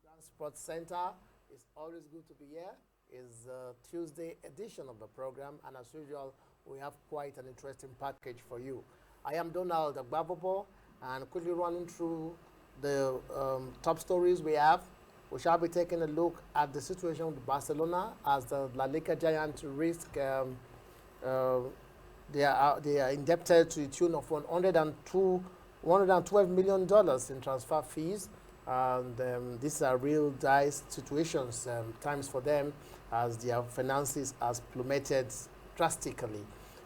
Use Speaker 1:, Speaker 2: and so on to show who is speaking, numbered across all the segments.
Speaker 1: Grand Sports Center. It's always good to be here. It's a Tuesday edition of the program, and as usual, we have quite an interesting package for you. I am Donald Agbabobo, and quickly running through the top stories we have. We shall be taking a look at the situation with Barcelona as the La Liga giant risk they are indebted to the tune of $112 million in transfer fees. And these are real dire situations, times for them, as their finances has plummeted drastically.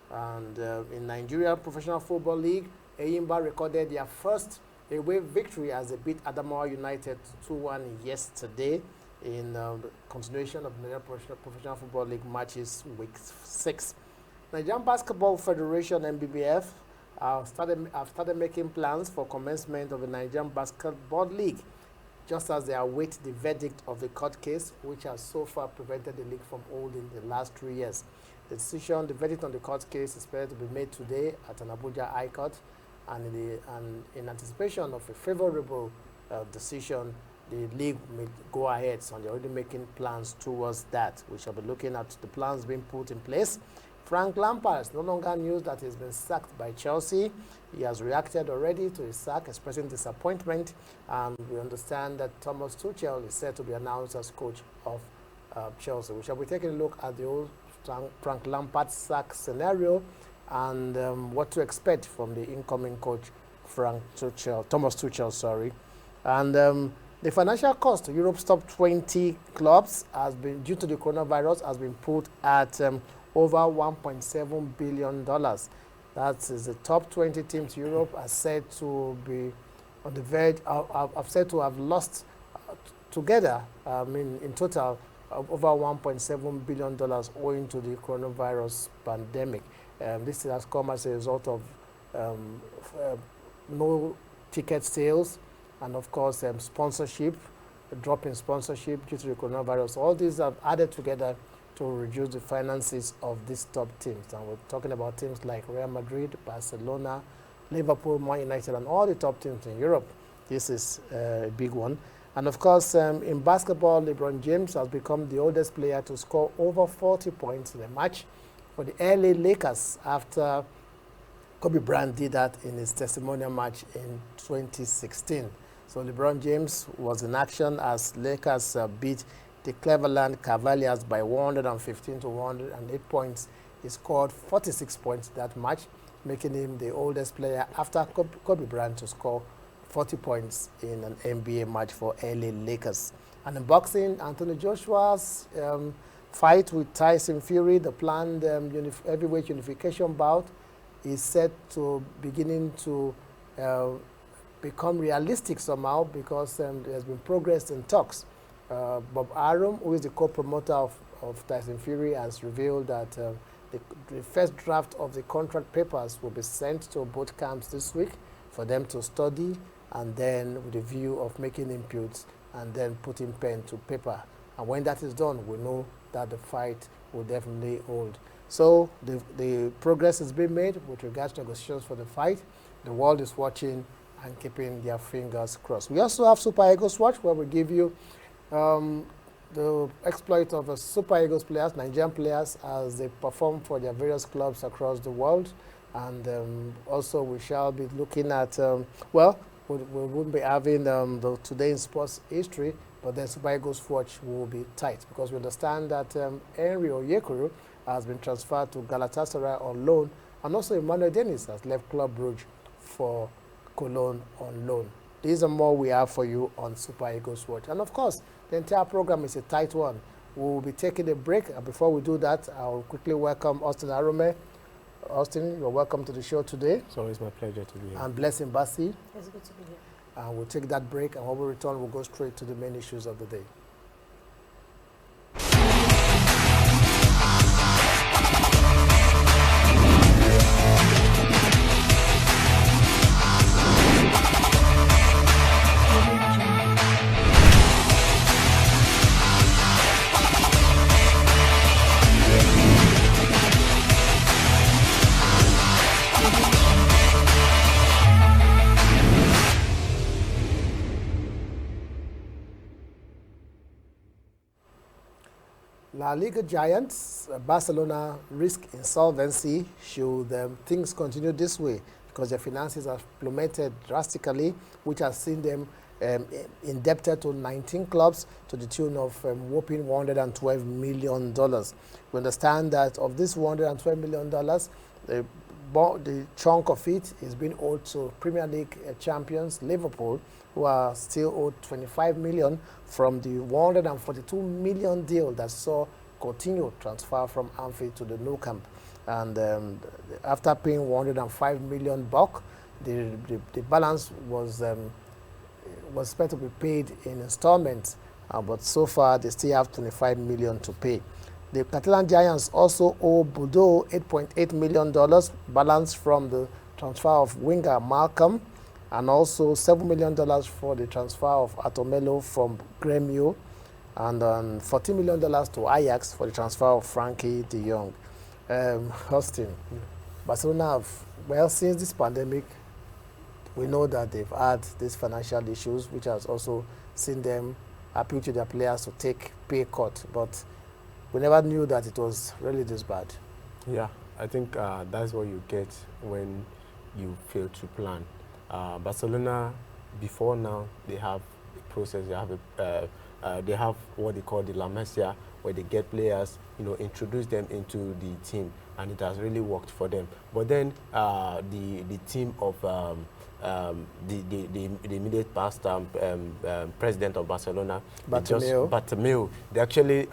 Speaker 1: And in Nigeria Professional Football League, Eyimba recorded their first away victory as they beat Adamawa United 2-1 yesterday in the continuation of the Nigeria Professional Football League matches week 6. Nigerian Basketball Federation (NBBF) have started making plans for commencement of the Nigerian Basketball League, just as they await the verdict of the court case, which has so far prevented the league from holding the last 3 years. The verdict on the court case is expected to be made today at an Abuja High Court, and in anticipation of a favorable decision, the league may go ahead. So they're already making plans towards that. We shall be looking at the plans being put in place. Frank Lampard is no longer news that he's been sacked by Chelsea. He has reacted already to his sack, expressing disappointment, and we understand that Thomas Tuchel is set to be announced as coach of Chelsea. We shall be taking a look at the old Frank Lampard sack scenario and what to expect from the incoming coach Thomas Tuchel, sorry. And the financial cost to Europe's top 20 clubs has been, due to the coronavirus, has been put at over $1.7 billion. That is the top 20 teams Europe are said to be on the verge, have said to have lost together, in total, over $1.7 billion owing to the coronavirus pandemic. This has come as a result of no ticket sales and, of course, sponsorship, a drop in sponsorship due to the coronavirus. All these have added together to reduce the finances of these top teams. And we're talking about teams like Real Madrid, Barcelona, Liverpool, Man United, and all the top teams in Europe. This is a big one. And of course, in basketball, LeBron James has become the oldest player to score over 40 points in a match for the LA Lakers after Kobe Bryant did that in his testimonial match in 2016. So LeBron James was in action as Lakers beat the Cleveland Cavaliers by 115 to 108 points. He scored 46 points that match, making him the oldest player after Kobe Bryant to score 40 points in an NBA match for LA Lakers. And in boxing, Anthony Joshua's fight with Tyson Fury, the planned heavyweight unification bout, is set to beginning to become realistic somehow, because there's been progress in talks. Bob Arum, who is the co-promoter of Tyson Fury, has revealed that the first draft of the contract papers will be sent to both camps this week for them to study, and then with the view of making inputs and then putting pen to paper. And when that is done, we know that the fight will definitely hold. So the progress has been made with regards to negotiations for the fight. The world is watching and keeping their fingers crossed. We also have Super Eagles Watch, where we give you the exploit of Super Eagles players, Nigerian players, as they perform for their various clubs across the world. And also we shall be looking at, we won't be having the Today in Sports history, but then Super Eagles Watch will be tight, because we understand that Henry Onyekuru has been transferred to Galatasaray on loan, and also Emmanuel Dennis has left Club Brugge for Cologne on loan. These are more we have for you on Super Eagles Watch. And of course, the entire program is a tight one. We will be taking a break, and before we do that, I'll quickly welcome Austin Arome. Austin, you're welcome to the show today.
Speaker 2: It's always my pleasure to be here.
Speaker 1: And Blessing Bassi.
Speaker 3: It's good to be here.
Speaker 1: And we'll take that break, and when we return, we'll go straight to the main issues of the day. La Liga giants, Barcelona risk insolvency should things continue this way because their finances have plummeted drastically, which has seen them indebted to 19 clubs to the tune of whopping $112 million. We understand that of this $112 million, the chunk of it is being owed to Premier League champions Liverpool, who are still owed $25 million from the $142 million deal that saw Coutinho transfer from Anfield to the Nou Camp. And after paying $105 million buck, the balance was expected to be paid in installments, but so far they still have $25 million to pay. The Catalan Giants also owe Bordeaux $8.8 million balance from the transfer of winger Malcolm, and also $7 million for the transfer of Atomelo from Grêmio, and $14 million to Ajax for the transfer of Frankie de Jong. Austin, Barcelona have, well, since this pandemic, we know that they've had these financial issues, which has also seen them appeal to their players to take pay cut, but we never knew that it was really this bad.
Speaker 2: Yeah, I think that's what you get when you fail to plan. Barcelona, before now, they have a process. They have what they call the La Masia, where they get players, introduce them into the team, and it has really worked for them. But then the team of the immediate past president of Barcelona, Bartomeu, they actually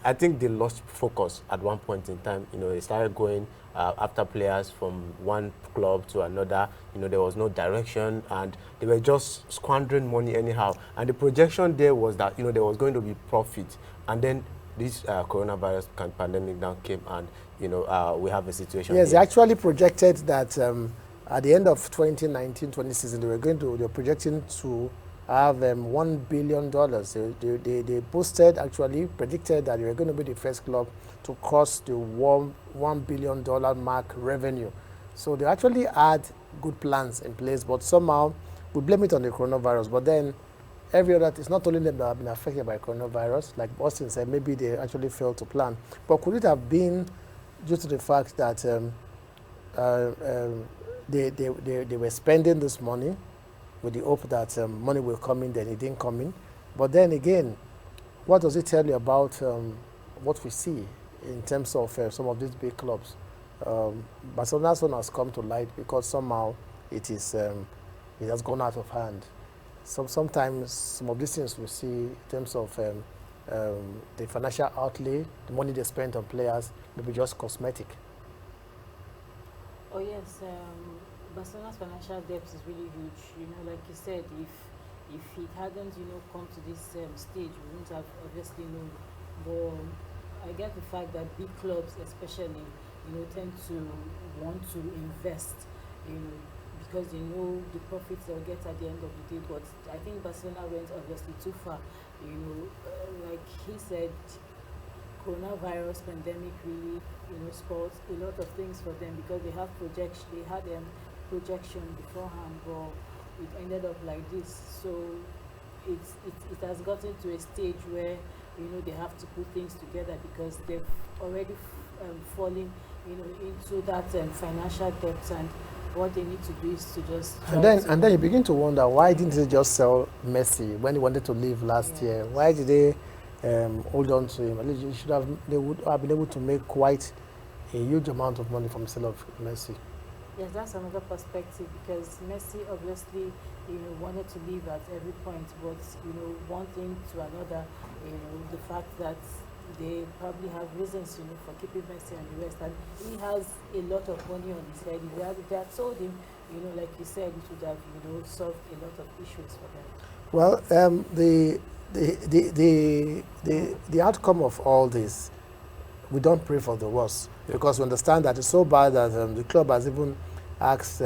Speaker 2: I think they lost focus at one point in time. They started going after players from one club to another. There was no direction, and they were just squandering money anyhow. And the projection there was that there was going to be profit, and then this coronavirus pandemic now came, and we have a situation.
Speaker 1: Yes,
Speaker 2: here.
Speaker 1: They actually projected that at the end of 2019-20 season, they were projecting to have $1 billion. They predicted that they were going to be the first club to cross the $1 billion mark revenue. So they actually had good plans in place, but somehow we blame it on the coronavirus. But then every other, it's not only them that have been affected by coronavirus. Like Austin said, maybe they actually failed to plan. But could it have been due to the fact that they were spending this money with the hope that money will come in, then it didn't come in? But then again, what does it tell you about what we see in terms of some of these big clubs? Barcelona's one has come to light because somehow it has gone out of hand. Sometimes some of these things we see in terms of the financial outlay, the money they spend on players, maybe just cosmetic.
Speaker 3: Oh yes, Barcelona's financial debt is really huge. Like you said, if it hadn't, come to this stage, we wouldn't have obviously known. But I get the fact that big clubs, especially, tend to want to invest, because they know the profits they'll get at the end of the day. But I think Barcelona went obviously too far. Like he said, coronavirus pandemic really, spoiled a lot of things for them because they had projection beforehand, but it ended up like this. So it has gotten to a stage where they have to put things together because they've already fallen into that financial debt, and what they need to do is to just
Speaker 1: and then you begin to wonder, why didn't they just sell Messi when he wanted to leave last year? Why did they hold on to him? At least they would have been able to make quite a huge amount of money from the sale of Messi.
Speaker 3: Yes, that's another perspective because Messi obviously, wanted to leave at every point, but one thing to another, the fact that they probably have reasons, for keeping Messi and the rest, and he has a lot of money on his head. If they had sold him, like you said, it would have, solved a lot of issues for them.
Speaker 1: Well, the outcome of all this, we don't pray for the worst, because we understand that it's so bad that the club has even asked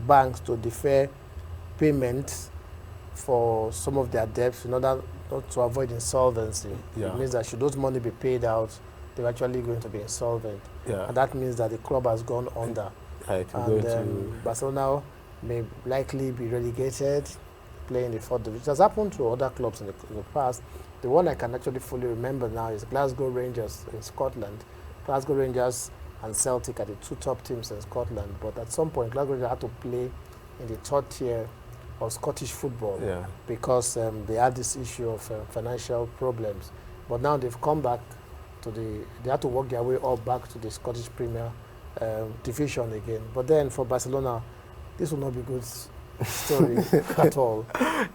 Speaker 1: banks to defer payments for some of their debts in order not to avoid insolvency. Yeah. It means that should those money be paid out, they're actually going to be insolvent. Yeah. And that means that the club has gone under. And Barcelona may likely be relegated, play in the fourth division. It has happened to other clubs in the past. The one I can actually fully remember now is Glasgow Rangers in Scotland. Glasgow Rangers and Celtic are the two top teams in Scotland, but at some point Glasgow Rangers had to play in the third tier of Scottish football because they had this issue of financial problems. But now they've come back to they had to work their way up back to the Scottish Premier division again. But then for Barcelona, this will not be good story at all.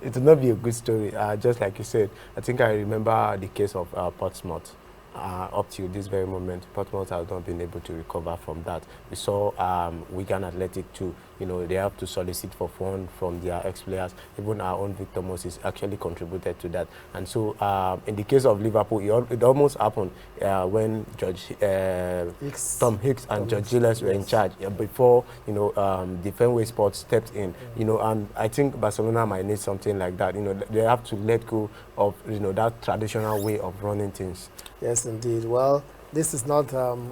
Speaker 2: It will not be a good story. Just like you said, I think I remember the case of Portsmouth. Up to this very moment, Portsmouth has not been able to recover from that. We saw Wigan Athletic too. They have to solicit for funds from their ex-players. Even our own Victor Moses actually contributed to that. And so, in the case of Liverpool, it almost happened when Tom Hicks and George Gilles were in charge before the Fenway Sports stepped in. And I think Barcelona might need something like that. They have to let go of that traditional way of running things.
Speaker 1: Yes, indeed. Well, this is not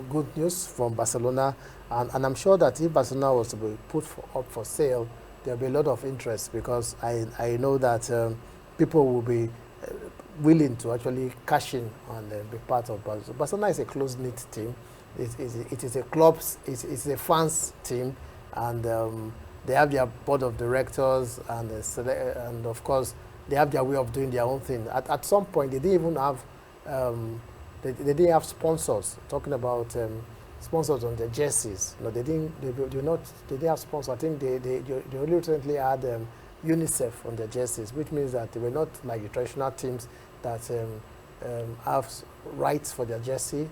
Speaker 1: good news from Barcelona, and I'm sure that if Barcelona was to be put up for sale, there'll be a lot of interest because I know that people will be willing to actually cash in and be part of Barcelona. Barcelona is a close-knit team. It is a club's, it's a fans team, and they have their board of directors, and of course they have their way of doing their own thing. At some point, they didn't even have. They didn't have sponsors. Talking about sponsors on their jerseys. They didn't have sponsors. I think they only recently had UNICEF on their jerseys, which means that they were not like the traditional teams that have rights for their jersey,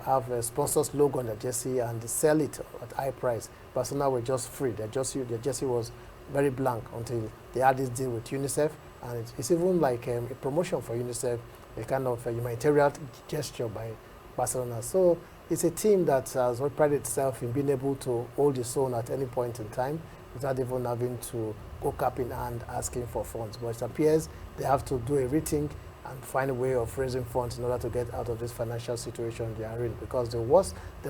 Speaker 1: have a sponsor's logo on their jersey, and they sell it at high price. Barcelona were just free. Their jersey was very blank until they had this deal with UNICEF, and it's even like a promotion for UNICEF, a kind of humanitarian gesture by Barcelona. So it's a team that has prided itself in being able to hold its own at any point in time without even having to go cap in hand asking for funds. But it appears they have to do a rethink and find a way of raising funds in order to get out of this financial situation they are in. Because the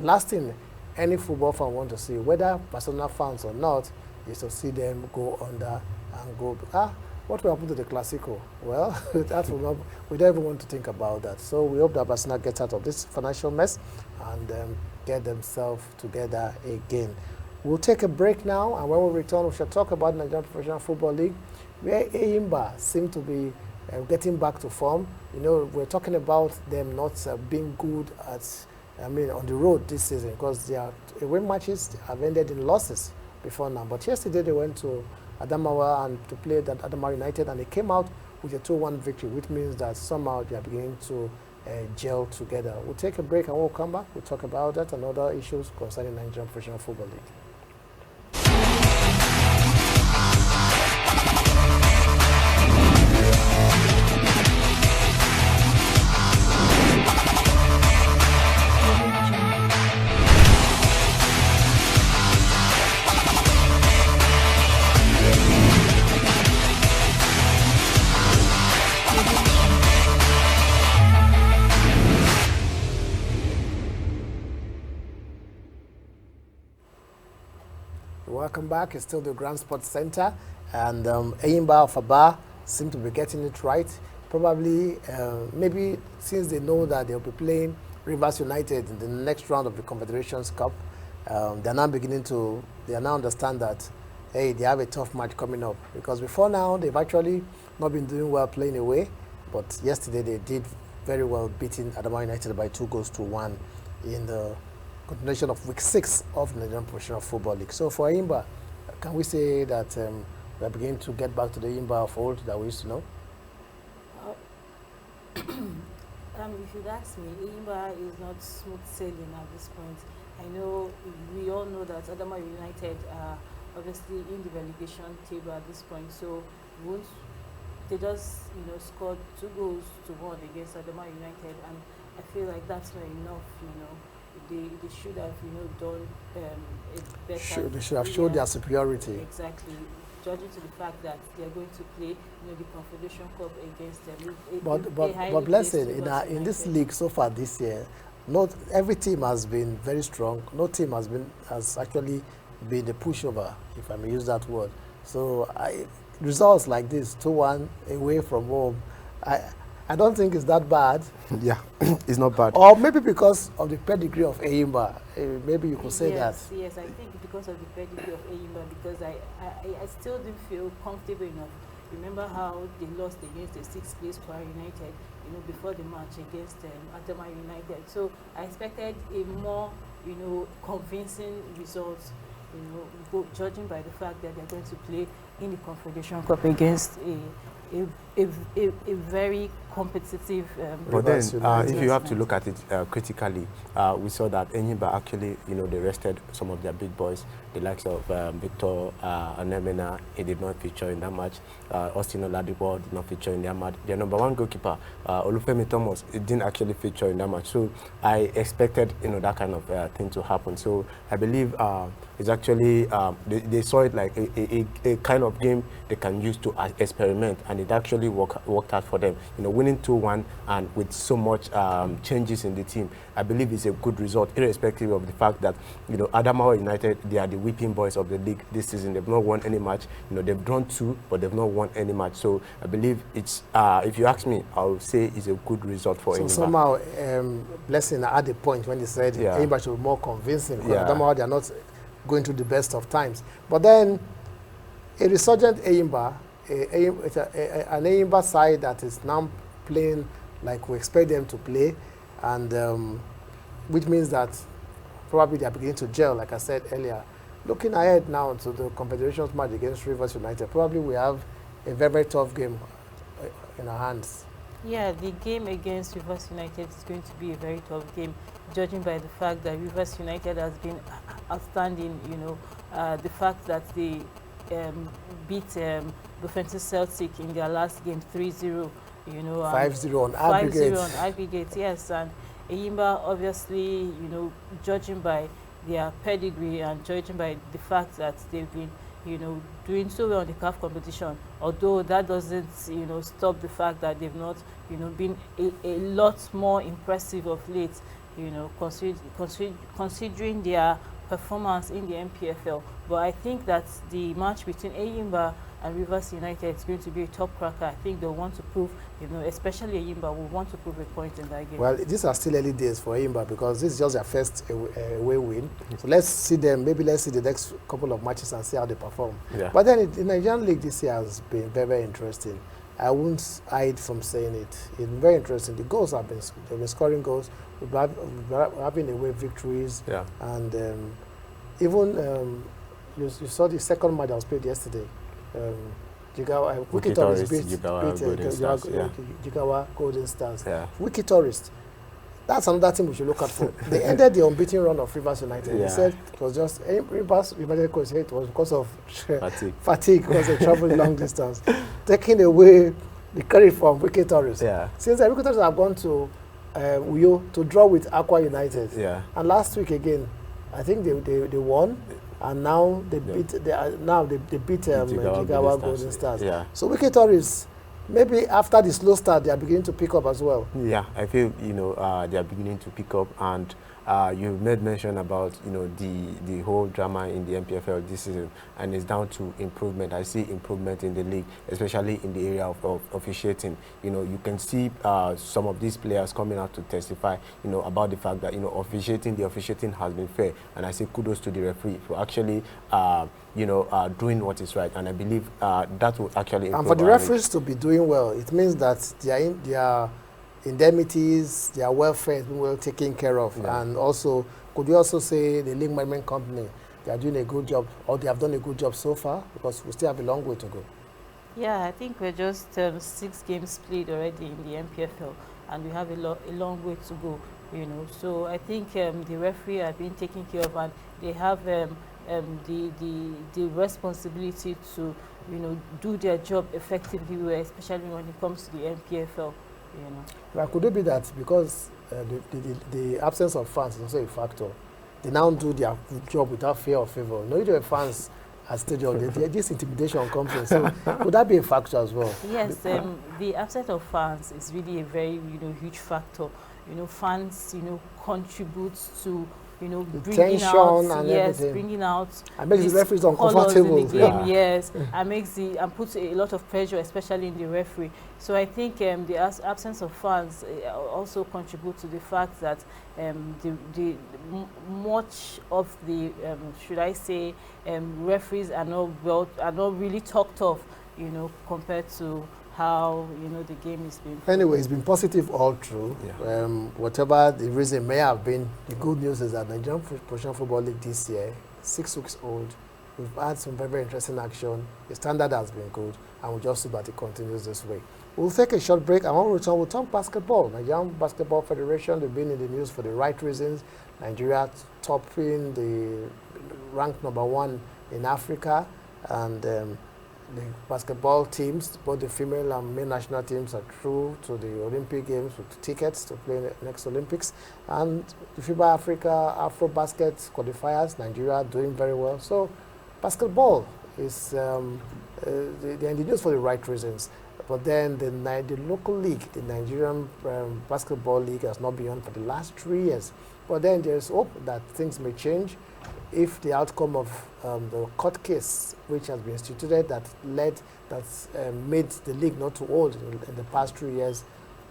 Speaker 1: last thing any football fan wants to see, whether Barcelona fans or not, is to see them go under and go, what will happen to the Clásico? Well, we don't even want to think about that. So we hope that Barcelona gets out of this financial mess and get themselves together again. We'll take a break now, and when we return, we shall talk about Nigerian Professional Football League, where Eyimba seem to be getting back to form. We're talking about them not being good on the road this season because their away matches have ended in losses before now. But yesterday they went to Adamawa and to play at Adamawa United, and they came out with a 2-1 victory, which means that somehow they are beginning to gel together. We'll take a break, and we'll come back. We'll talk about that and other issues concerning Nigerian Professional Football League. Welcome back. It's still the Grand Sports Center, and Eyimba of Aba seem to be getting it right. Probably, maybe since they know that they'll be playing Rivers United in the next round of the Confederations Cup, they now understand that, hey, they have a tough match coming up. Because before now, they've actually not been doing well playing away, but yesterday they did very well, beating Adamawa United by 2-1 in the continuation of week 6 of the Nigerian Professional Football League. So for Eyimba, can we say that we are beginning to get back to the Eyimba of old that we used to know?
Speaker 3: If you'd ask me, Eyimba is not smooth sailing at this point. I know, we all know that Adamawa United are obviously in the relegation table at this point, so they just scored 2-1 against Adamawa United, and I feel like that's not enough. They should have done a better.
Speaker 1: They should have showed their superiority.
Speaker 3: Exactly, judging to the fact that they are going to play the Confederation Cup against them.
Speaker 1: But blessed in this league so far this year, not every team has been very strong. No team has actually been a pushover, if I may use that word. So results like this, 2-1 away from home, I don't think it's that bad.
Speaker 2: Yeah, it's not bad.
Speaker 1: Or maybe because of the pedigree of Eyimba, maybe you could say that.
Speaker 3: Yes, I think because of the pedigree of Eyimba, because I still didn't feel comfortable enough. Remember how they lost against the 6th place Kwara United, before the match against Adama United. So I expected a more, convincing result, judging by the fact that they're going to play in the Confederation Cup against a very competitive.
Speaker 2: But then, if you have to look at it critically, we saw that Enyimba actually, they rested some of their big boys, the likes of Victor Anemena. He did not feature in that match. Austin Oladipo did not feature in that match. Their number 1 goalkeeper, Olufemi Thomas, it didn't actually feature in that match. So I expected, that kind of thing to happen. So I believe it's actually they saw it like a kind of game they can use to experiment, and it actually worked out for them. Winning 2-1 and with so much changes in the team, I believe it's a good result, irrespective of the fact that Adamawa United, they are the whipping boys of the league this season. They've not won any match. They've drawn 2, but they've not won any match. So I believe it's, if you ask me, I would say it's a good result for Enyimba.
Speaker 1: So somehow, Blessing at the point when he said Enyimba should be more convincing, because Adamawa, they are not going through the best of times. But then a resurgent Enyimba, an Enyimba side that is now playing like we expect them to play, and which means that probably they are beginning to gel, like I said earlier. Looking ahead now to the Confederations match against Rivers United, probably we have a very, very tough game in our hands.
Speaker 3: Yeah, the game against Rivers United is going to be a very tough game, judging by the fact that Rivers United has been outstanding. The fact that they beat Bufentus Celtic in their last game 3-0.
Speaker 1: 5-0 on aggregate.
Speaker 3: 5-0 on aggregate, yes. And Enyimba, obviously, judging by their pedigree and judging by the fact that they've been, doing so well in the CAF competition, although that doesn't, stop the fact that they've not, been a lot more impressive of late, considering their performance in the MPFL. But I think that the match between Enyimba and Rivers United is going to be a top cracker. I think they'll want to prove, especially Enyimba will want to prove a point in that game. Well,
Speaker 1: these are still early days for Enyimba, because this is just their first away win. So let's see them, maybe let's see the next couple of matches and see how they perform. Yeah. But then the Nigerian League this year has been very, very interesting. I won't hide from saying it. It's been very interesting. The goals they've been scoring goals. We're having away victories. Yeah. And even you saw the second match that was played yesterday. Jigawa, Wiki Tourist beat Jigawa Golden Stars. Yeah. Wiki Tourist. That's another thing we should look out for. They ended the unbeaten run of Rivers United. Yeah. They said it was just Rivers United coach said it was because of fatigue because they traveled long distance, taking away the credit from Wiki Tourist. Yeah. Since Wiki Tourist have gone to Uyo to draw with Aqua United. Yeah. And last week again, I think they won. And now they beat Jigawa Golden Stars. Yeah. So Wiki Tourist, maybe after the slow start, they are beginning to pick up as well.
Speaker 2: Yeah, I feel they are beginning to pick up, and you made mention about the whole drama in the MPFL this season, and it's down to improvement. I see improvement in the league, especially in the area of officiating. You can see some of these players coming out to testify, about the fact that the officiating has been fair, and I say kudos to the referee for actually doing what is right, and I believe that will actually improve.
Speaker 1: And for the referees to be doing well, it means that their indemnities, their welfare is being well taken care of. Yeah. And also, could you also say the league management company, they are doing a good job, or they have done a good job so far, because we still have a long way to go?
Speaker 3: Yeah, I think we're just 6 games played already in the MPFL, and we have a long way to go. So I think the referee have been taken care of, and they have the responsibility to do their job effectively, especially when it comes to the MPFL.
Speaker 1: Well, could it be that because the absence of fans is also a factor? They now do their job without fear or favor. No, the fans at stadium, this intimidation comes in. So could that be a factor as well?
Speaker 3: Yes, the absence of fans is really a very huge factor. Fans contribute to you know,
Speaker 1: the
Speaker 3: bringing
Speaker 1: tension
Speaker 3: out,
Speaker 1: and
Speaker 3: yes,
Speaker 1: everything.
Speaker 3: bringing out
Speaker 1: And makes the
Speaker 3: these
Speaker 1: referees
Speaker 3: colours
Speaker 1: uncomfortable.
Speaker 3: in the game,
Speaker 2: Yeah.
Speaker 3: yes, and puts a lot of pressure, especially in the referee. So I think the absence of fans also contribute to the fact that much of the should I say referees are not really talked of, you know, compared to how, you know, the game is being played.
Speaker 1: Anyway, it's been positive all through.
Speaker 2: Yeah.
Speaker 1: Whatever the reason may have been, the good news is that the Nigerian Professional Football League this year, 6 weeks old, we've had some very, very interesting action. The standard has been good, and we just hope that it continues this way. We'll take a short break, and when we return, we'll talk basketball. Nigerian Basketball Federation, they've been in the news for the right reasons. Nigeria topping the ranked #1 in Africa, and the basketball teams, both the female and male national teams, are through to the Olympic Games with tickets to play in the next Olympics. And the FIBA Africa Afro-Basket qualifiers, Nigeria doing very well. So basketball is they're in the news for the right reasons. But then the local league, the Nigerian Basketball League, has not been on for the last 3 years. But then there's hope that things may change if the outcome of the court case, which has been instituted, that's made the league not to hold in the past 3 years,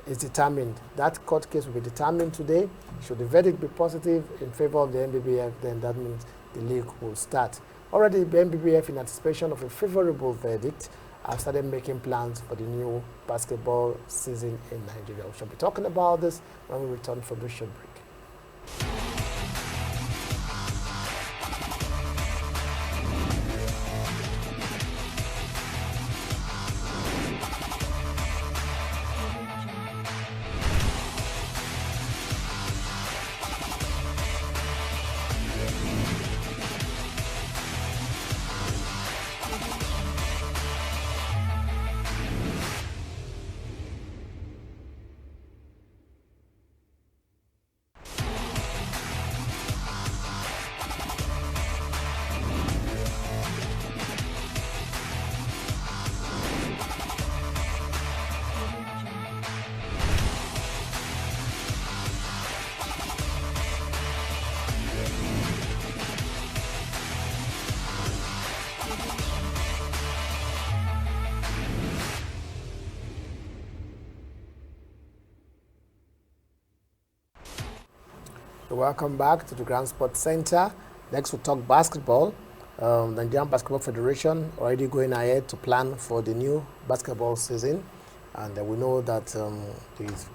Speaker 1: is determined. That court case will be determined today. Should the verdict be positive in favor of the NBBF, then that means the league will start. Already, the NBBF, in anticipation of a favorable verdict, have started making plans for the new basketball season in Nigeria. We shall be talking about this when we return from the short break. Welcome back to the Grand Sports Center. Next, we'll talk basketball. The Nigerian Basketball Federation already going ahead to plan for the new basketball season. And we know that the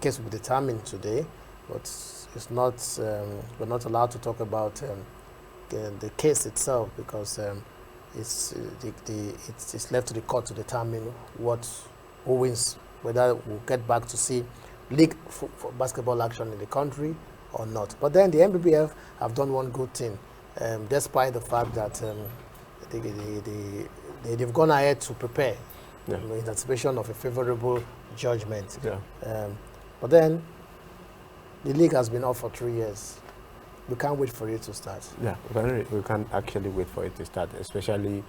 Speaker 1: case will be determined today, but it's not, we're not allowed to talk about the case itself because it's left to the court to determine who wins, whether we'll get back to see league for basketball action in the country or not. But then the NBBF have done one good thing, despite the fact that they've gone ahead to prepare in anticipation of a favorable judgment. Yeah. But then the league has been off for 3 years. We can't wait for it to start.
Speaker 2: Yeah, we can't actually wait for it to start, especially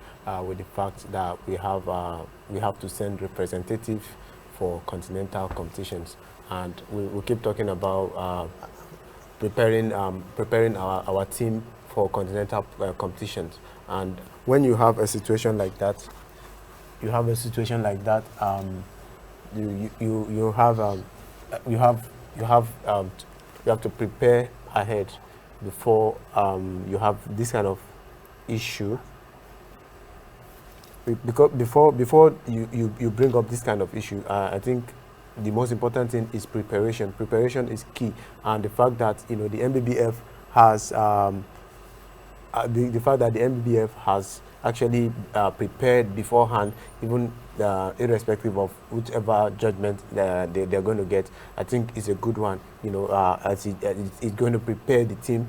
Speaker 2: with the fact that we have to send representatives for continental competitions, and we keep talking about preparing our team for continental competitions. And when you have a situation like that, you have to prepare ahead before you have this kind of issue. Because before you bring up this kind of issue, I think the most important thing is preparation. Preparation is key, and the fact that the NBBF has actually prepared beforehand, even irrespective of whichever judgment they're going to get, I think is a good one. As it's going to prepare the team,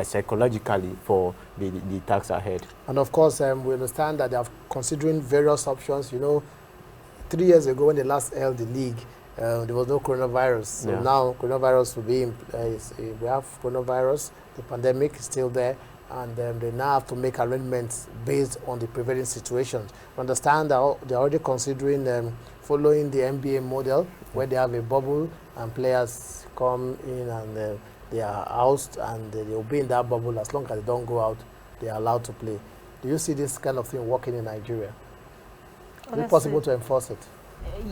Speaker 2: psychologically for the tasks ahead.
Speaker 1: And of course, we understand that they are considering various options. 3 years ago, when they last held the league, there was no coronavirus. So now coronavirus will be in place. We have coronavirus, the pandemic is still there, and they now have to make arrangements based on the prevailing situations. We understand that they're already considering following the NBA model, where they have a bubble and players come in and they are housed and they will be in that bubble. As long as they don't go out, they are allowed to play. Do you see this kind of thing working in Nigeria? Is it possible to enforce it?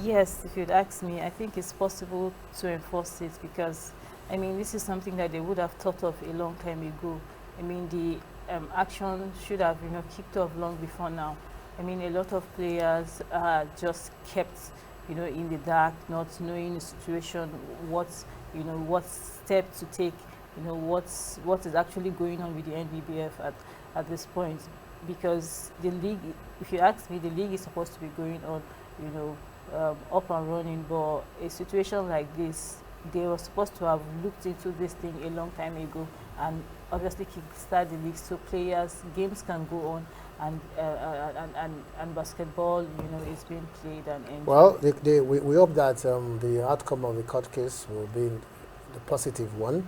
Speaker 3: Yes, if you'd ask me, I think it's possible to enforce it because, I mean, this is something that they would have thought of a long time ago. I mean, the action should have, kicked off long before now. I mean, a lot of players are just kept, in the dark, not knowing the situation, what step to take, what is actually going on with the NBBF at this point. Because the league, if you ask me, the league is supposed to be going on, up and running, but a situation like this, they were supposed to have looked into this thing a long time ago and obviously kickstart the league so players, games can go on and basketball, is being played and enjoyed.
Speaker 1: Well, we hope that the outcome of the court case will be the positive one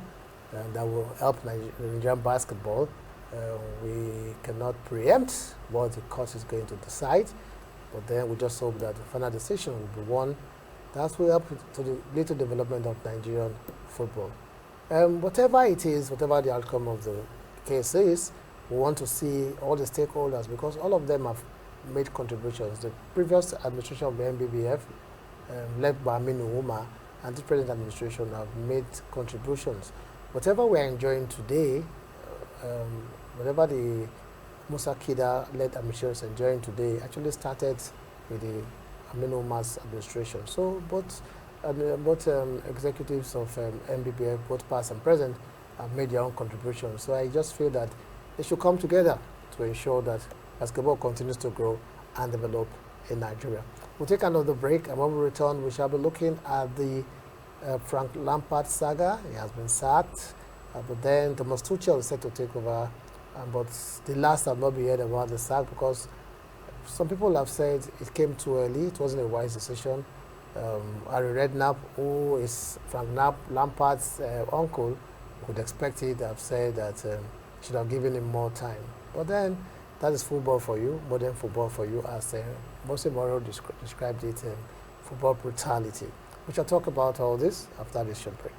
Speaker 1: that will help Nigerian basketball. We cannot preempt what the court is going to decide, but then we just hope that the final decision will be one that will help to the little development of Nigerian football. Whatever it is, whatever the outcome of the case is, we want to see all the stakeholders because all of them have made contributions. The previous administration of the NBBF, led by Aminu Umar, and the present administration have made contributions. Whatever we are enjoying today, whatever the Musa Kida-led administration is enjoying today actually started with the Aminu Umar's administration. So both executives of NBBF, both past and present, have made their own contributions. So I just feel that they should come together to ensure that basketball continues to grow and develop in Nigeria. We'll take another break, and when we return, we shall be looking at the Frank Lampard saga. He has been sacked, but then Thomas Tuchel is set to take over. But the last have not been heard about the sack because some people have said it came too early. It wasn't a wise decision. Harry Redknapp, who is Frank Lampard's uncle, would expect it. Have said that should have given him more time. But then that is football for you, modern football for you, as Mose Moro described it, football brutality. We shall talk about all this after this short break.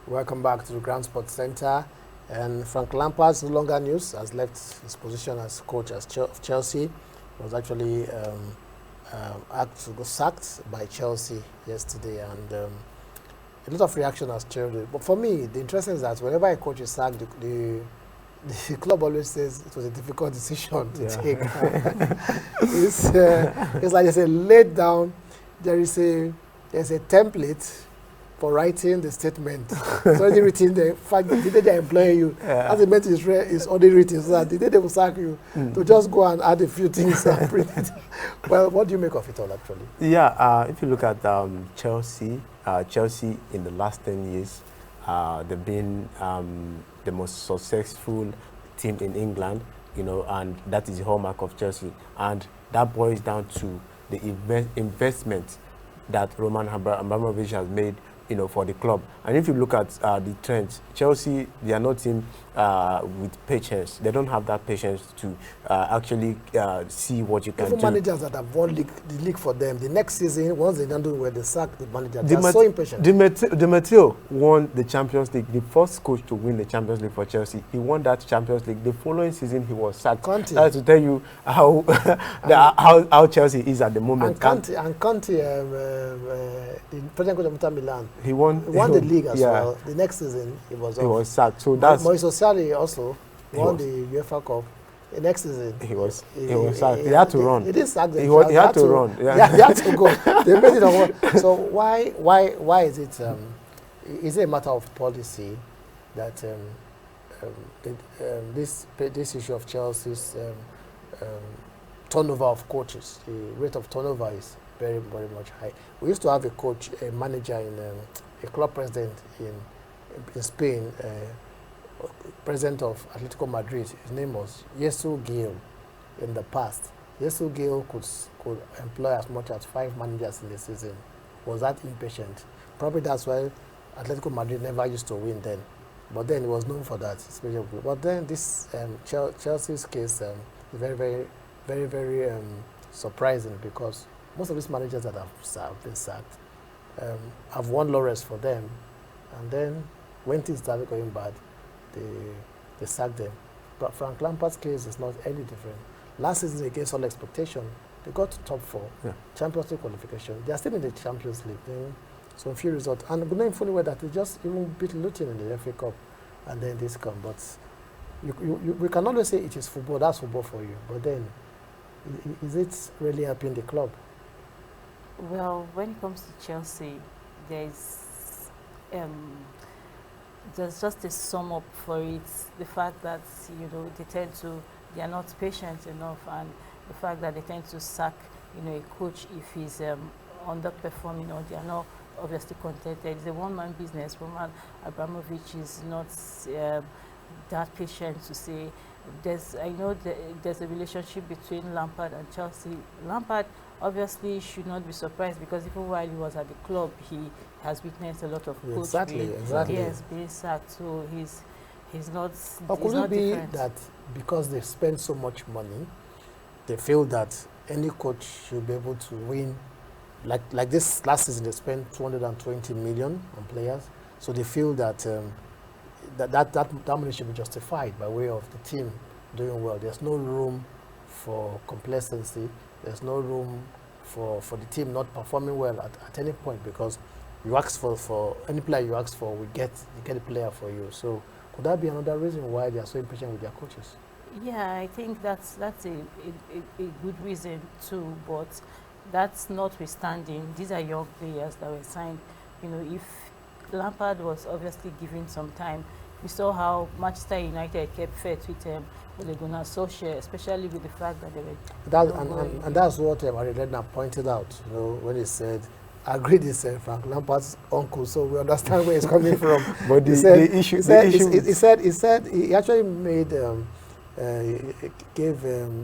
Speaker 1: Welcome back to the Grand Sports Center. And Frank Lampard's no longer news, has left his position as coach of Chelsea. He was actually sacked by Chelsea yesterday, and a lot of reaction has changed. But for me, the interesting is that whenever a coach is sacked, the club always says it was a difficult decision to take. It's like there's a laid down, there's a template for writing the statement. So already written the fact that the day they're employing you, as the message is already written, so that the day they will sack you, to just go and add a few things and print it. Well, what do you make of it all, actually?
Speaker 2: Yeah, if you look at Chelsea in the last 10 years, they've been the most successful team in England, and that is the hallmark of Chelsea. And that boils down to the investment that Roman Abramovich has made for the club. And if you look at the trends, Chelsea, they are not team with patience. They don't have that patience to actually see what you can do.
Speaker 1: Managers that have won the league for them, the next season, once they don't do well, they sack the manager. They are so impatient.
Speaker 2: Di Matteo won the Champions League, the first coach to win the Champions League for Chelsea. He won that Champions League. The following season, he was sacked.
Speaker 1: Conte.
Speaker 2: That's to tell you how how Chelsea is at the moment.
Speaker 1: And Conte, the president coach of Inter Milan,
Speaker 2: he won
Speaker 1: the league as well. The next season, he was
Speaker 2: sacked. So that's
Speaker 1: Mauricio Sarri also won the UEFA Cup. The next season,
Speaker 2: he was sacked. He had to run.
Speaker 1: He didn't sack them.
Speaker 2: He had to run.
Speaker 1: Yeah. He had to go. They made it on. So why is it? Is it a matter of policy that this issue of Chelsea's turnover of coaches, the rate of turnover is very, very much high. We used to have a manager a club president in Spain, president of Atletico Madrid, his name was Yesu Gil in the past. Yesu Gil could employ as much as 5 managers in the season. Was that impatient? Probably that's why Atletico Madrid never used to win then. But then it was known for that. But then this Chelsea's case is very surprising, because most of these managers that have been sacked have won laurels for them, and then when things started going bad, they sacked them. But Frank Lampard's case is not any different. Last season, against all expectation, they got to top 4, Champions League qualification. They are still in the Champions League. Some few results, and knowing fully well that they just even beat Luton in the FA Cup, and then this come. But we can always say it is football. That's football for you. But then, is it really helping the club?
Speaker 3: Well, when it comes to Chelsea, there's just a sum up for it. The fact that they are not patient enough, and the fact that they tend to sack a coach if he's underperforming, or they are not obviously contented. It's a one-man business. Roman Abramovich is not that patient to say. I know there's a relationship between Lampard and Chelsea. Lampard obviously should not be surprised, because even while he was at the club, he has witnessed a lot of coaching.
Speaker 1: Exactly.
Speaker 3: Yes, being sacked. So he's not.
Speaker 1: Or could it be
Speaker 3: different.
Speaker 1: that because they spend so much money, they feel that any coach should be able to win? Like this last season, they spent 220 million on players, so they feel that that money should be justified by way of the team doing well. There's no room for complacency. There's no room for the team not performing well at any point, because you ask for any player you ask for, you get a player for you. So could that be another reason why they are so impatient with their coaches?
Speaker 3: Yeah, I think that's a good reason too, but that's notwithstanding, these are young players that were signed. If Lampard was obviously given some time, we saw how Manchester United kept faith with Ole Gunnar Solskjaer, especially with the fact that they were.
Speaker 1: And that's what Ari Redknapp pointed out. When he said, I agree, this Frank Lampard's uncle, so we understand where he's coming from.
Speaker 2: But he
Speaker 1: actually made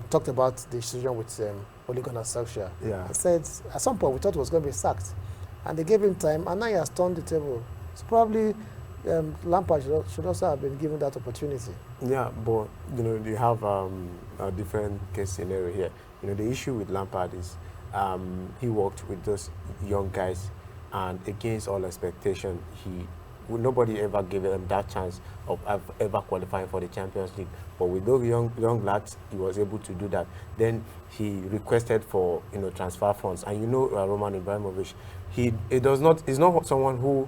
Speaker 1: talked about the decision with Ole Gunnar Solskjaer.
Speaker 2: Yeah.
Speaker 1: He said at some point we thought he was going to be sacked, and they gave him time, and now he has turned the table. So probably Lampard should also have been given that opportunity.
Speaker 2: Yeah, but you have a different case scenario here. The issue with Lampard is he worked with those young guys, and against all expectation, nobody ever gave him that chance of ever qualifying for the Champions League. But with those young lads, he was able to do that. Then he requested for transfer funds, and Roman Abramovich, he's not someone who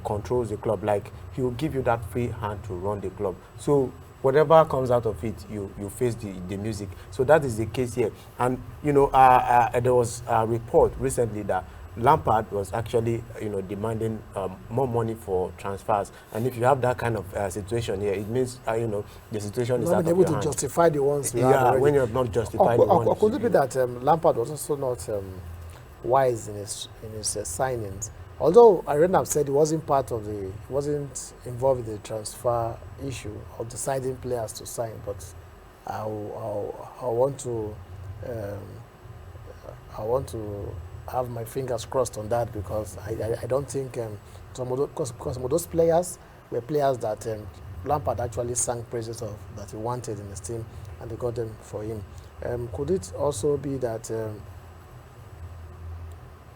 Speaker 2: controls the club. Like, he will give you that free hand to run the club. So whatever comes out of it, you face the music. So that is the case here. And there was a report recently that Lampard was actually demanding more money for transfers. And if you have that kind of situation here, it means the situation is out of your
Speaker 1: able
Speaker 2: hand.
Speaker 1: to justify the ones we have already.
Speaker 2: When you have not justified the ones.
Speaker 1: Or could it be that Lampard was also not wise in his signings? Although Redknapp said he wasn't involved in the transfer issue of deciding players to sign, but I want to have my fingers crossed on that, because I don't think some of those players were players that Lampard actually sang praises of, that he wanted in his team, and they got them for him. Could it also be that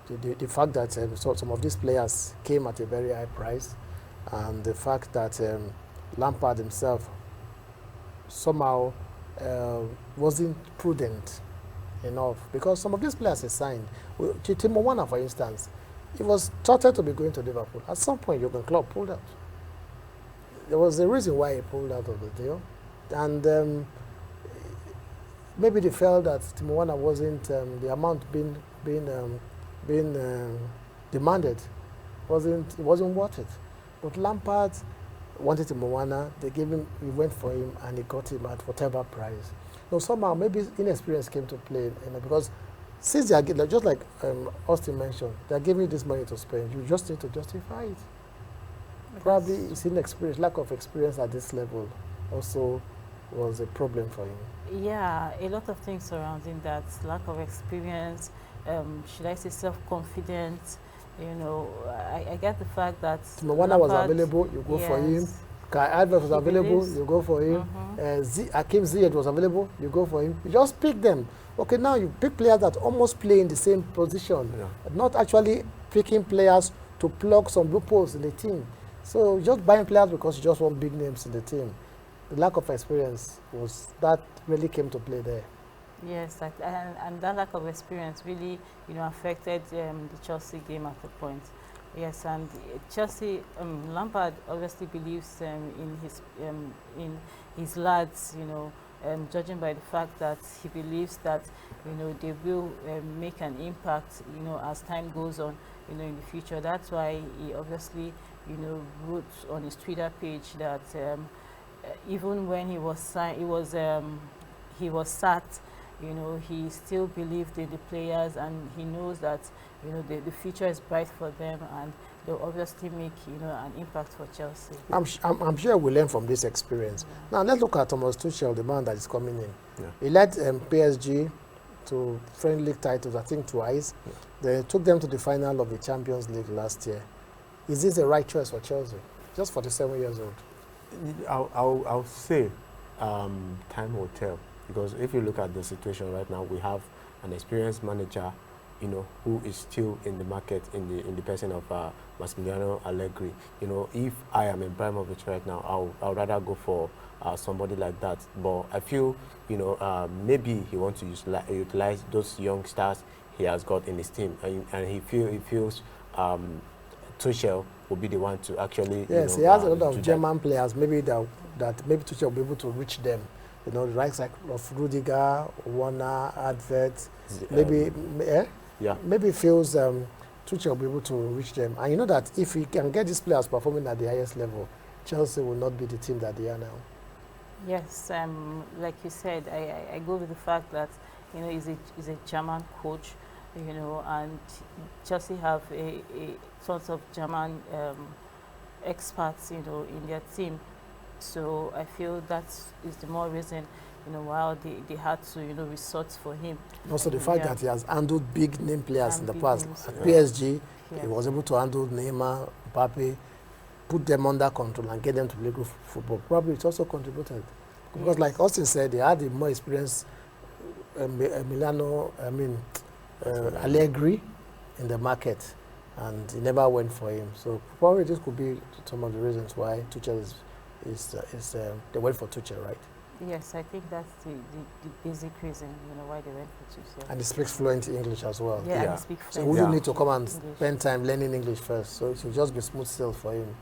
Speaker 1: the fact that some of these players came at a very high price, and the fact that Lampard himself somehow wasn't prudent enough, because some of these players he signed, Timo Werner, for instance, he was touted to be going to Liverpool. At some point, Jurgen Klopp pulled out. There was a reason why he pulled out of the deal, and maybe they felt that Timo Werner wasn't the amount being demanded wasn't worth it. But Lampard wanted Timo Werner. He went for him, and he got him at whatever price. So somehow maybe inexperience came to play, because since they are just like Austin mentioned, they are giving you this money to spend. You just need to justify it. Probably his inexperience, lack of experience at this level also was a problem for him.
Speaker 3: Yeah, a lot of things surrounding that. Lack of experience, should I say self-confidence. You know, I get the fact that
Speaker 1: Timwana was available, you go for him. Kai Advert was available, you go for him. Hakim Ziyech was available, you go for him. You just pick them. Okay, now you pick players that almost play in the same position, not actually picking players to plug some loopholes in the team. So just buying players because you just want big names in the team. The lack of experience that really came to play there.
Speaker 3: Yes, and that lack of experience really, you know, affected the Chelsea game at the point. Yes, and Chelsea, Lampard obviously believes in his lads, you know, judging by the fact that he believes that, you know, they will make an impact, you know, as time goes on, you know, in the future. That's why he obviously, you know, wrote on his Twitter page that even when he was sacked, you know, he still believed in the players, and he knows that, you know, the future is bright for them, and they'll obviously make, you know, an impact for Chelsea.
Speaker 1: I'm sure we'll learn from this experience. Now let's look at Thomas Tuchel, the man that is coming in. He led PSG to friendly league titles, I think twice. They took them to the final of the Champions League last year. Is this the right choice for Chelsea? Just 47 years old.
Speaker 2: I'll say time will tell, because if you look at the situation right now, we have an experienced manager, you know, who is still in the market in the person of Massimiliano Allegri. You know, if I am in Ibrahimovic right now, I'll rather go for somebody like that. But I feel, you know, maybe he wants to utilize those young stars he has got in his team, and he feels Tuchel will be the one to actually.
Speaker 1: Yes, he has a lot of German players. Maybe that maybe Tuchel will be able to reach them. You know, the likes of Rudiger, Werner, Advert. Maybe, maybe he feels Tuchel will be able to reach them. And you know that if he can get these players performing at the highest level, Chelsea will not be the team that they are now.
Speaker 3: Yes, like you said, I go with the fact that, you know, he's a German coach, you know, and Chelsea have a sort of German experts, you know, in their team. So I feel that is the more reason, you know, why they had to, you know, resort for him.
Speaker 1: Also the fact that he has handled big name players in the past. At PSG, he was able to handle Neymar, Mbappe, put them under control and get them to play good football. Probably it's also contributed. Because like Austin said, they had a more experienced Allegri in the market, and he never went for him. So probably this could be some of the reasons why Tuchel they went for Tuchel, right?
Speaker 3: Yes, I think that's the basic reason, you know, why they went for Tuchel.
Speaker 1: And he speaks fluent English as well.
Speaker 3: Yeah, and he speaks
Speaker 1: fluent. So we don't need to come and spend time learning English first. So it will just be smooth sail for him.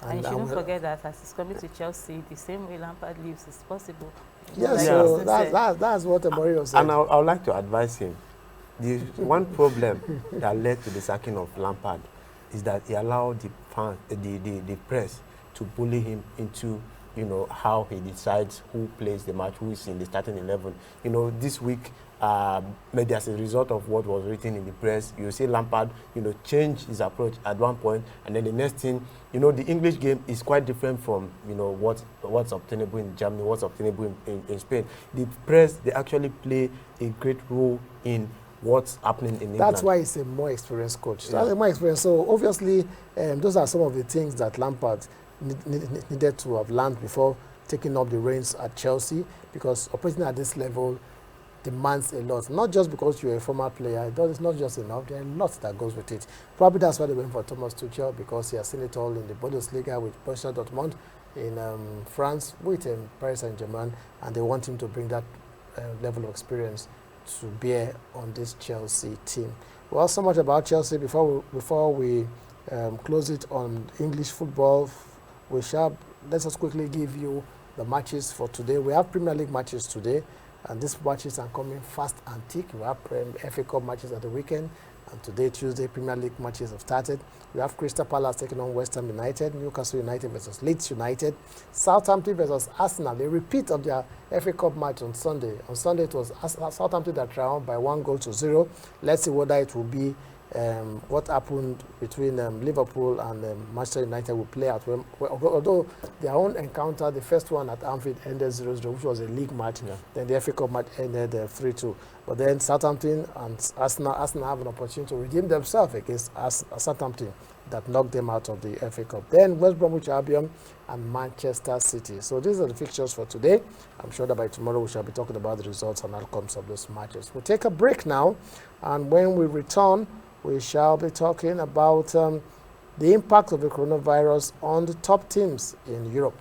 Speaker 3: And you shouldn't forget that as he's coming to Chelsea, the same way Lampard lives is possible.
Speaker 1: Yes, so that's what Mourinho said.
Speaker 2: And I would like to advise him. The one problem that led to the sacking of Lampard is that he allowed the fans, the press, to bully him into, you know, how he decides who plays the match, who is in the starting 11. You know, this week, maybe as a result of what was written in the press, you see Lampard, you know, change his approach at one point, and then the next thing, you know, the English game is quite different from, you know, what's obtainable in Germany, what's obtainable in Spain. The press, they actually play a great role in what's happening in England.
Speaker 1: That's why he's a more experienced coach. Yeah. That's a more experienced. So obviously, those are some of the things that Lampard needed to have learned before taking up the reins at Chelsea, because operating at this level demands a lot. Not just because you're a former player, it's not just enough. There are lots that goes with it. Probably that's why they went for Thomas Tuchel, because he has seen it all in the Bundesliga with Borussia Dortmund, in France with Paris Saint-Germain, and they want him to bring that level of experience to bear on this Chelsea team. Well, so much about Chelsea. Before we close it on English football, let's just quickly give you the matches for today. We have Premier League matches today, and these matches are coming fast and thick. We have FA Cup matches at the weekend, and today, Tuesday, Premier League matches have started. We have Crystal Palace taking on West Ham United, Newcastle United versus Leeds United, Southampton versus Arsenal, a repeat of their FA Cup match on Sunday. On Sunday, it was Southampton that triumphed by 1-0. Let's see whether it will be what happened between Liverpool and Manchester United will play out. Although their own encounter, the first one at Anfield ended 0-0, which was a league match. Yeah. Then the FA Cup match ended 3-2. But then Southampton and Arsenal have an opportunity to redeem themselves against Southampton that knocked them out of the FA Cup. Then West Bromwich Albion and Manchester City. So these are the fixtures for today. I'm sure that by tomorrow we shall be talking about the results and outcomes of those matches. We'll take a break now, and when we return, we shall be talking about the impact of the coronavirus on the top teams in Europe.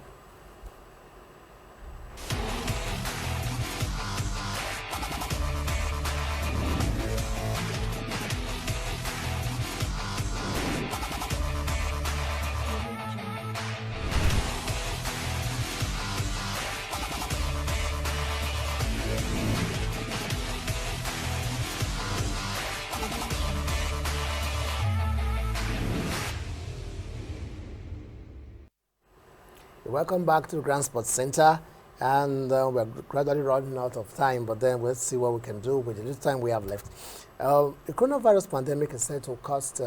Speaker 1: Welcome back to the Grand Sports Center, and we're gradually running out of time, but then we'll see what we can do with the little time we have left. The coronavirus pandemic is said to cost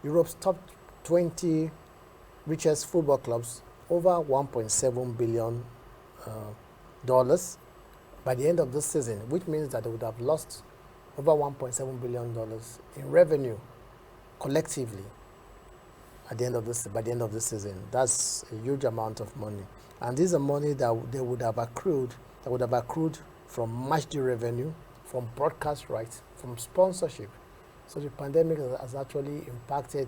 Speaker 1: Europe's top 20 richest football clubs over $1.7 billion by the end of this season, which means that they would have lost over $1.7 billion in revenue collectively by the end of this season. That's a huge amount of money, and this is money that they would have accrued from match day revenue, from broadcast rights, from sponsorship. So the pandemic has actually impacted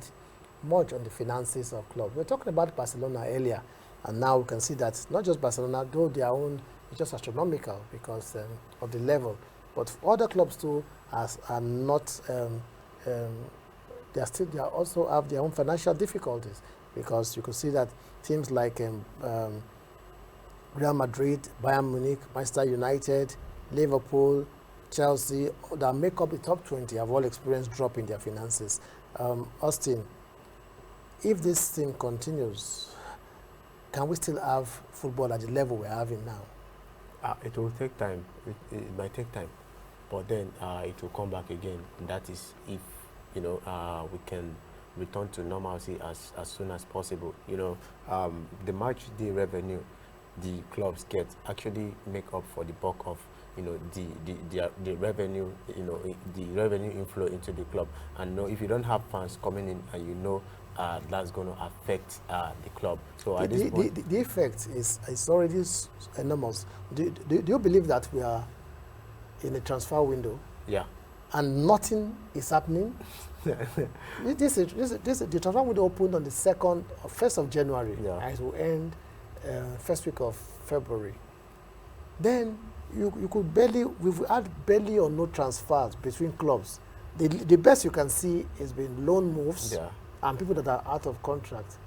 Speaker 1: much on the finances of clubs. We were talking about Barcelona earlier, and now we can see that not just Barcelona, though their own is just astronomical because of the level, but other clubs too are not. They also have their own financial difficulties, because you could see that teams like Real Madrid, Bayern Munich, Manchester United, Liverpool, Chelsea, that make up the top 20 have all experienced drop in their finances. Austin, if this thing continues, can we still have football at the level we're having now?
Speaker 2: It will take time. It might take time, but then it will come back again. And that is if we can return to normalcy as soon as possible. The match day revenue the clubs get actually make up for the bulk of the revenue, the revenue inflow into the club. And if you don't have fans coming in, and that's going to affect the club. So at this point,
Speaker 1: the effect is already enormous. Do you believe that we are in a transfer window?
Speaker 2: Yeah.
Speaker 1: And nothing is happening? The transfer window opened on the 1st of January, yeah, and it will end first week of February. Then you could we've had barely or no transfers between clubs. The best you can see has been loan moves, yeah, and people that are out of contract.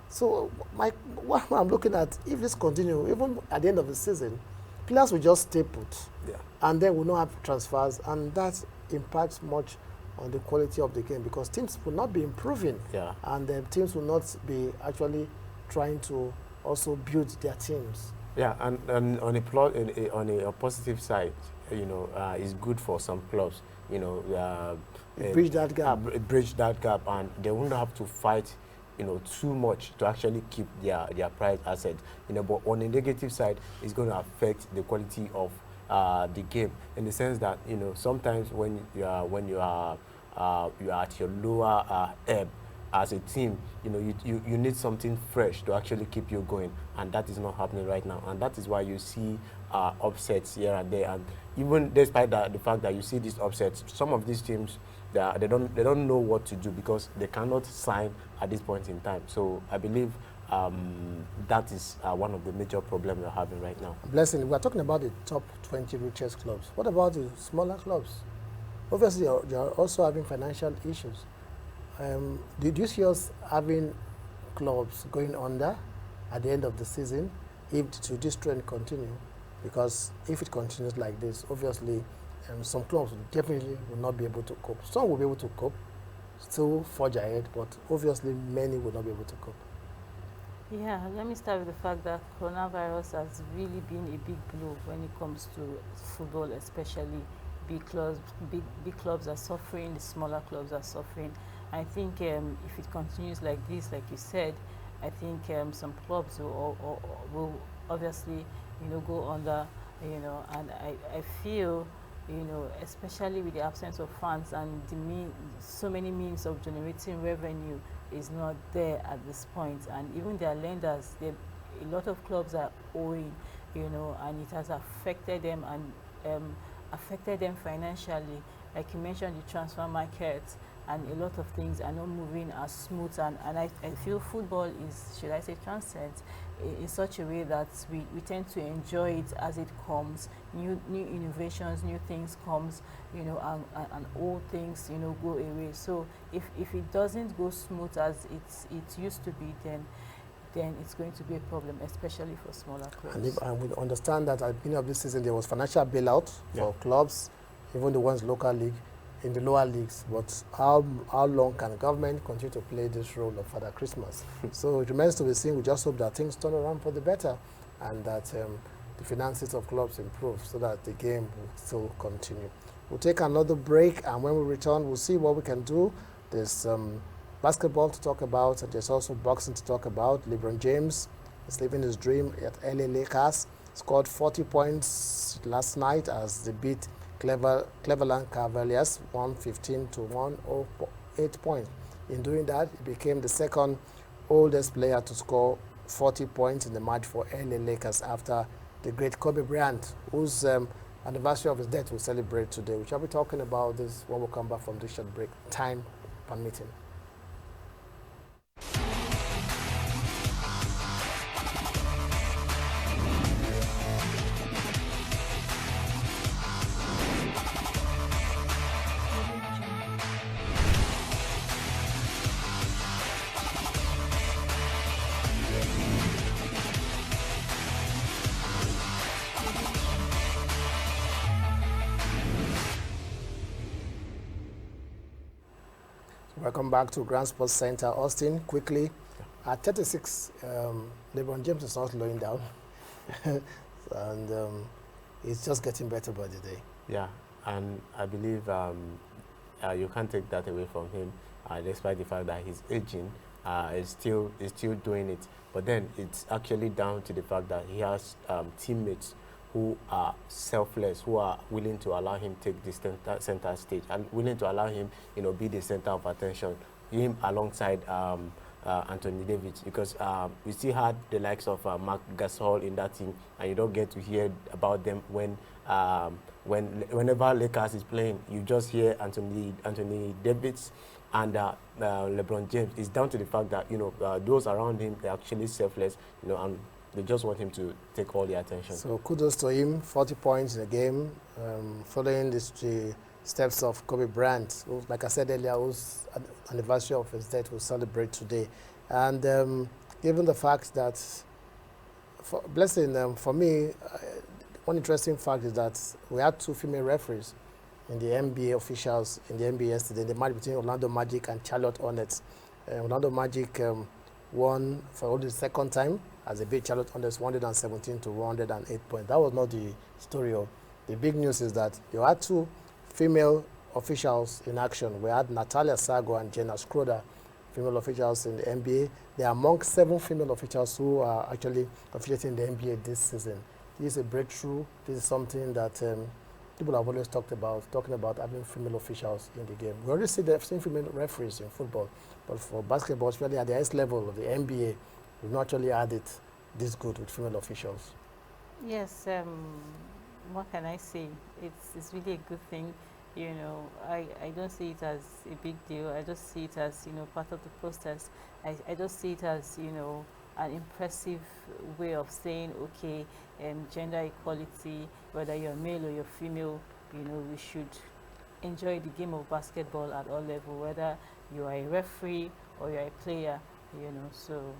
Speaker 1: So what I'm looking at, if this continues, even at the end of the season, players will just stay put, yeah, and then we'll not have transfers, and that impacts much on the quality of the game, because teams will not be improving, yeah, and the teams will not be actually trying to also build their teams.
Speaker 2: Yeah, and on a positive side, it's good for some clubs,
Speaker 1: bridge that gap,
Speaker 2: and they won't have to fight too much to actually keep their prized asset. But on the negative side, it's going to affect the quality of the game, in the sense that sometimes when you are at your lower ebb as a team, you need something fresh to actually keep you going, and that is not happening right now. And that is why you see upsets here and there. And even despite the fact that you see these upsets, some of these teams, they don't know what to do, because they cannot sign at this point in time. So I believe that is one of the major problems we're having right now.
Speaker 1: Blessing, we're talking about the top 20 richest clubs. What about the smaller clubs? Obviously, you're also having financial issues. Do you see us having clubs going under at the end of the season if this trend continue? Because if it continues like this, obviously, some clubs definitely will not be able to cope. Some will be able to cope, still forge ahead, but obviously many will not be able to cope.
Speaker 3: Yeah, let me start with the fact that coronavirus has really been a big blow when it comes to football, especially big clubs are suffering, the smaller clubs are suffering. I think if it continues like this, like you said, I think some clubs will obviously, go under, and I feel, especially with the absence of fans and so many means of generating revenue is not there at this point, and even their lenders, a lot of clubs are owing, and it has affected them and affected them financially. Like you mentioned, the transfer market and a lot of things are not moving as smooth, and I feel football is, should I say, transcend in such a way that we tend to enjoy it as it comes. New innovations, new things comes, and old things, go away. So if it doesn't go smooth as it used to be, then it's going to be a problem, especially for smaller clubs.
Speaker 1: And we understand that at the beginning of this season there was financial bailout for clubs, even the ones local league, in the lower leagues. But how long can the government continue to play this role of Father Christmas? So it remains to be seen. We just hope that things turn around for the better, and that the finances of clubs improve so that the game will still continue. We'll take another break, and when we return, we'll see what we can do. There's basketball to talk about, and there's also boxing to talk about. LeBron James is living his dream at LA Lakers. Scored 40 points last night as they beat Cleveland Cavaliers 115 to 108 points. In doing that, he became the second oldest player to score 40 points in the match for LA Lakers after the great Kobe Bryant, whose anniversary of his death we'll celebrate today. We shall be talking about this when we come back from this short break, time permitting. Welcome back to Grand Sports Center, Austin. Quickly, at 36, LeBron James is not slowing down, and it's just getting better by the day.
Speaker 2: Yeah, and I believe you can't take that away from him, despite the fact that he's aging. Is still doing it. But then it's actually down to the fact that he has teammates who are selfless, who are willing to allow him take the center stage, and willing to allow him, be the center of attention. Him alongside Anthony Davis, because we still had the likes of Marc Gasol in that team, and you don't get to hear about them whenever Lakers is playing. You just hear Anthony Davis and LeBron James. It's down to the fact that those around him are actually selfless, and they just want him to take all the attention.
Speaker 1: So kudos to him, 40 points in the game, following the steps of Kobe Bryant, who, like I said earlier, whose anniversary of his death we'll celebrate today. And given the fact that, for me, one interesting fact is that we had 2 female referees in the NBA officials in the NBA yesterday, the match between Orlando Magic and Charlotte Hornets. Orlando Magic won for only the second time as they beat Charlotte Hornets 117 to 108 points. That was not the story. The big news is that you had 2 female officials in action. We had Natalia Sago and Jenna Schroeder, female officials in the NBA. They are among 7 female officials who are actually officiating the NBA this season. This is a breakthrough. This is something that people have always talking about having female officials in the game. We already see the same female referees in football, but for basketball, especially at the highest level of the NBA, we've not actually had it this good with female officials.
Speaker 3: Yes, what can I say? It's really a good thing. I don't see it as a big deal. I just see it as, part of the process. I just see it as, an impressive way of saying, okay, gender equality, whether you're male or you're female, we should enjoy the game of basketball at all levels, whether you are a referee or you're a player, so.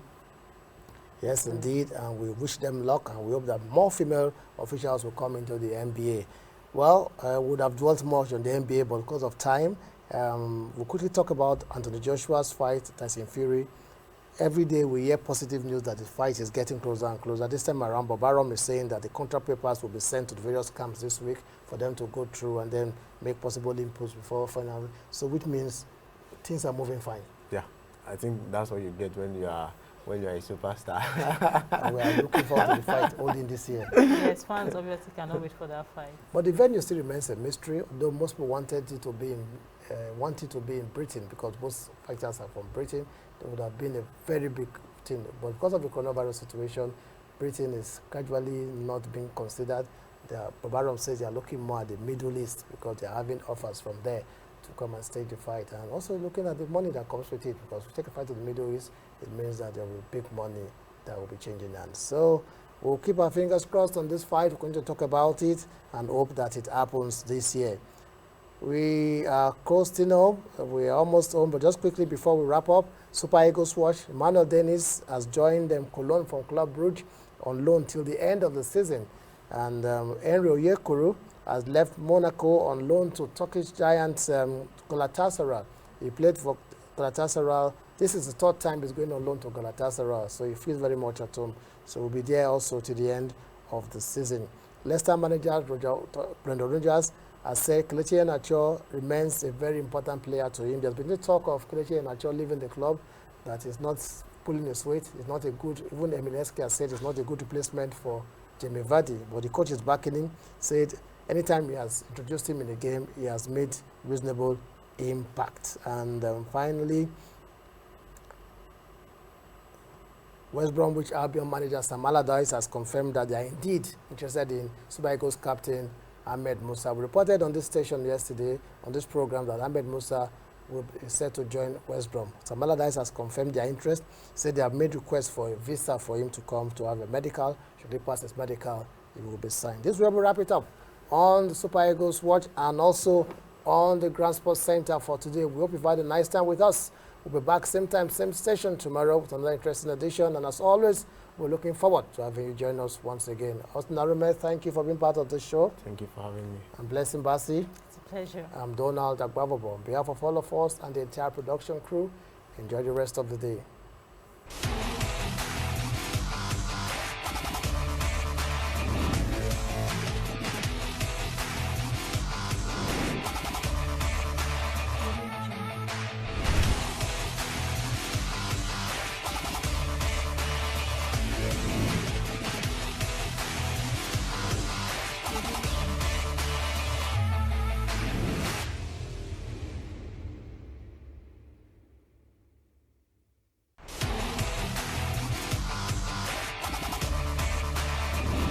Speaker 1: Yes, indeed, and we wish them luck, and we hope that more female officials will come into the NBA. Well, I would have dwelt much on the NBA, but because of time, we'll quickly talk about Anthony Joshua's fight, Tyson Fury. every day we hear positive news that the fight is getting closer and closer. This time around, Bob Arum is saying that the contract papers will be sent to the various camps this week for them to go through and then make possible inputs before final. So which means things are moving fine.
Speaker 2: Yeah, I think that's what you get when you are a superstar.
Speaker 1: And we are looking forward to the fight holding this year.
Speaker 3: Yes, fans obviously cannot wait for that fight.
Speaker 1: But the venue still remains a mystery, though most people wanted it to be in Britain because most fighters are from Britain. There would have been a very big thing. But because of the coronavirus situation, Britain is gradually not being considered. Babaram says they are looking more at the Middle East because they are having offers from there to come and stage the fight. And also looking at the money that comes with it, because if we take a fight to the Middle East, it means that there will be big money that will be changing hands. So we'll keep our fingers crossed on this fight. We're going to talk about it and hope that it happens this year. We are coasting home. We are almost home, but just quickly before we wrap up, Super Eagles watch. Emmanuel Dennis has joined Cologne from Club Brugge on loan till the end of the season. And Henry Onyekuru has left Monaco on loan to Turkish giants Galatasaray. He played for Galatasaray. This is the third time he's going on loan to Galatasaray, so he feels very much at home. So we'll be there also to the end of the season. Leicester manager Brendan Rodgers has said Kelechi Iheanacho remains a very important player to him. There's been the talk of Kelechi Iheanacho leaving the club, that he's not pulling his weight. He's not a good, even Emineski has said it's not a good replacement for Jamie Vardy, but the coach is backing him, said anytime he has introduced him in a game, he has made reasonable impact. And finally, West Bromwich Albion manager Sam Allardyce has confirmed that they are indeed interested in Super Eagles captain Ahmed Musa. We reported on this station yesterday, on this program, that Ahmed Musa is set to join West Brom. Sam Allardyce has confirmed their interest, said they have made requests for a visa for him to come to have a medical. Should he pass his medical, it will be signed. This will wrap it up on the Super Eagles Watch and also on the Grand Sports Center for today. We hope you've had a nice time with us. We'll be back same time, same station tomorrow with another interesting edition. And as always, we're looking forward to having you join us once again. Austin Arume, thank you for being part of the show.
Speaker 2: Thank you for having me.
Speaker 1: I'm Blessing Bassi.
Speaker 3: It's a pleasure.
Speaker 1: I'm Donald Agbavobo. On behalf of all of us and the entire production crew, enjoy the rest of the day.